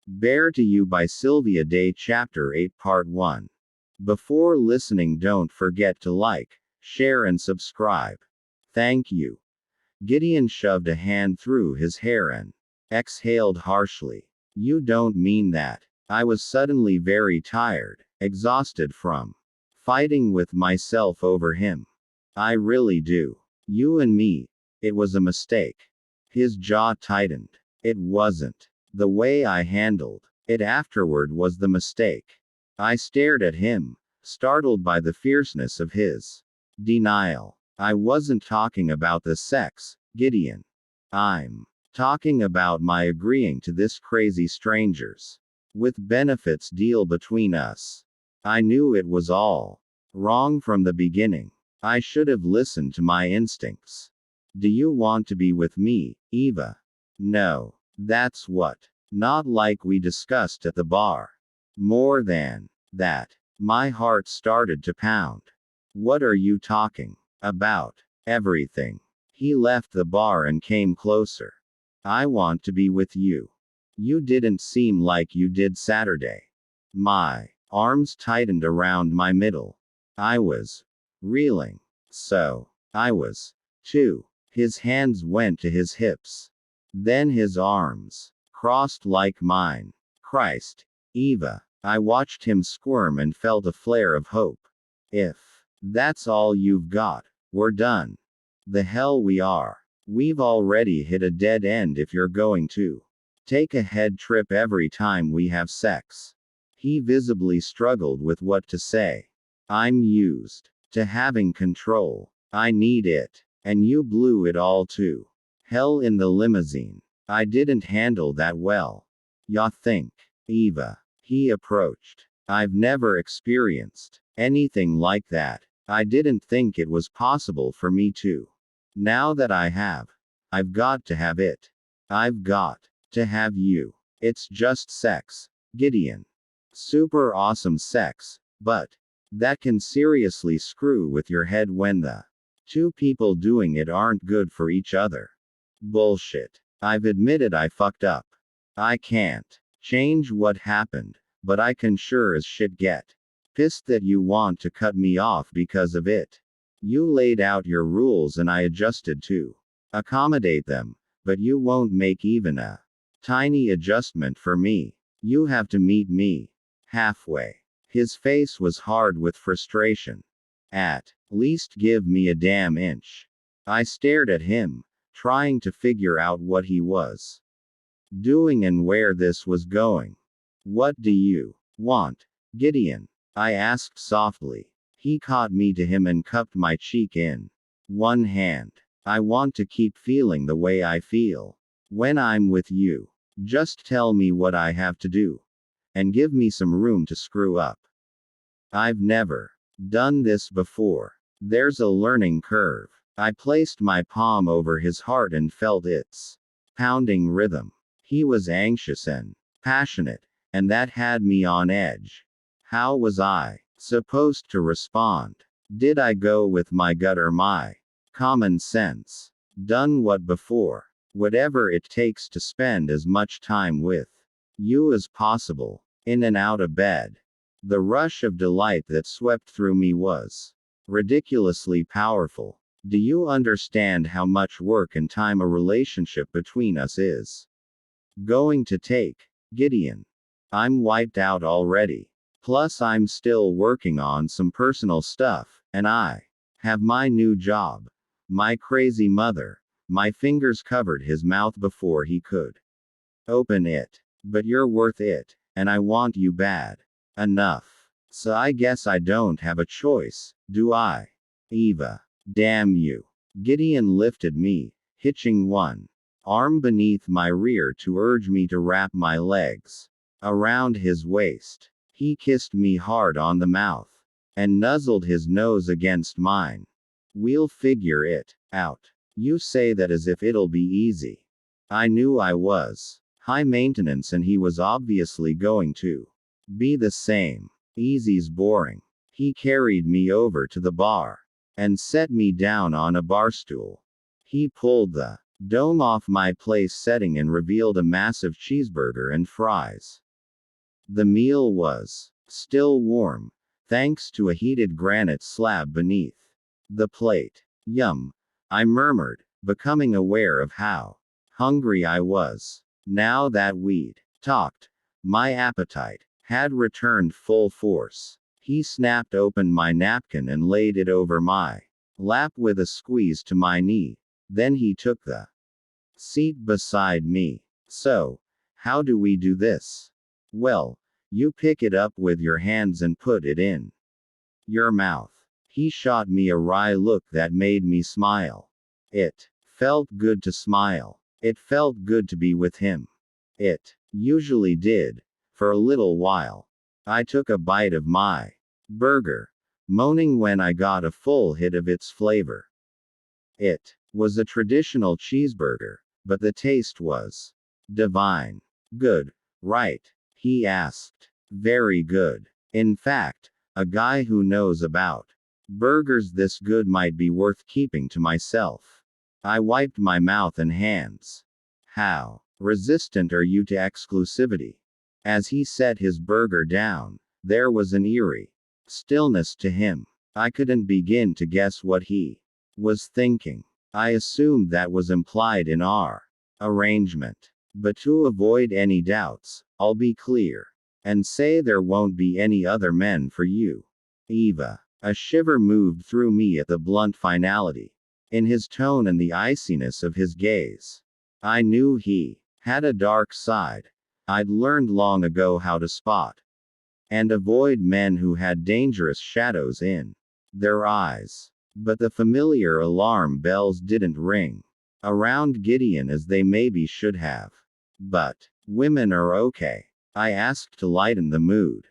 Bear to You by Sylvia Day Chapter 8 Part 1. Before listening, don't forget to like, share and subscribe. Thank you. Gideon shoved a hand through his hair and exhaled harshly. You don't mean that. I was suddenly very tired, exhausted from fighting with myself over him. I really do. You and me. It was a mistake. His jaw tightened. It wasn't. The way I handled it afterward was the mistake. I stared at him, startled by the fierceness of his denial. I wasn't talking about the sex, Gideon. I'm talking about my agreeing to this crazy strangers with benefits deal between us. I knew it was all wrong from the beginning. I should have listened to my instincts. Do you want to be with me, Eva? No. That's what. Not like we discussed at the bar. More than that. My heart started to pound. What are you talking about? Everything. He left the bar and came closer. I want to be with you. You didn't seem like you did Saturday. My arms tightened around my middle. I was reeling. So, I was too. His hands went to his hips. Then his arms crossed like mine. Christ. Eva. I watched him squirm and felt a flare of hope. If that's all you've got, we're done. The hell we are. We've already hit a dead end if you're going to take a head trip every time we have sex. He visibly struggled with what to say. I'm used to having control. I need it. And you blew it all too. Hell in the limousine. I didn't handle that well. Ya think? Eva. He approached. I've never experienced anything like that. I didn't think it was possible for me to. Now that I have, I've got to have it. I've got to have you. It's just sex, Gideon. Super awesome sex, but that can seriously screw with your head when the two people doing it aren't good for each other. Bullshit. I've admitted I fucked up. I can't change what happened, but I can sure as shit get pissed that you want to cut me off because of it. You laid out your rules and I adjusted to accommodate them, but you won't make even a tiny adjustment for me. You have to meet me halfway. His face was hard with frustration. At least give me a damn inch. I stared at him, trying to figure out what he was doing and where this was going. What do you want, Gideon? I asked softly. He caught me to him and cupped my cheek in one hand. I want to keep feeling the way I feel when I'm with you. Just tell me what I have to do. And give me some room to screw up. I've never done this before. There's a learning curve. I placed my palm over his heart and felt its pounding rhythm. He was anxious and passionate, and that had me on edge. How was I supposed to respond? Did I go with my gut or my common sense? Done what before? Whatever it takes to spend as much time with you as possible, in and out of bed. The rush of delight that swept through me was ridiculously powerful. Do you understand how much work and time a relationship between us is going to take, Gideon? I'm wiped out already. Plus I'm still working on some personal stuff, and I have my new job. My crazy mother. My fingers covered his mouth before he could open it. But you're worth it, and I want you bad enough. So I guess I don't have a choice, do I? Eva. Damn you. Gideon lifted me, hitching one arm beneath my rear to urge me to wrap my legs around his waist. He kissed me hard on the mouth and nuzzled his nose against mine. We'll figure it out. You say that as if it'll be easy. I knew I was high maintenance and he was obviously going to be the same. Easy's boring. He carried me over to the bar and set me down on a bar stool. He pulled the dome off my place setting and revealed a massive cheeseburger and fries. The meal was still warm, thanks to a heated granite slab beneath the plate. Yum, I murmured, becoming aware of how hungry I was. Now that we'd talked, my appetite had returned full force. He snapped open my napkin and laid it over my lap with a squeeze to my knee. Then he took the seat beside me. So, how do we do this? Well, you pick it up with your hands and put it in your mouth. He shot me a wry look that made me smile. It felt good to smile. It felt good to be with him. It usually did, for a little while. I took a bite of my burger, moaning when I got a full hit of its flavor. It was a traditional cheeseburger, but the taste was divine. Good, right? He asked. Very good. In fact, a guy who knows about burgers this good might be worth keeping to myself. I wiped my mouth and hands. How resistant are you to exclusivity? As he set his burger down, there was an eerie stillness to him. I couldn't begin to guess what he was thinking. I assumed that was implied in our arrangement. But to avoid any doubts, I'll be clear and say there won't be any other men for you. Eva. A shiver moved through me at the blunt finality in his tone and the iciness of his gaze. I knew he had a dark side. I'd learned long ago how to spot and avoid men who had dangerous shadows in their eyes. But the familiar alarm bells didn't ring around Gideon as they maybe should have. But women are okay, I asked to lighten the mood.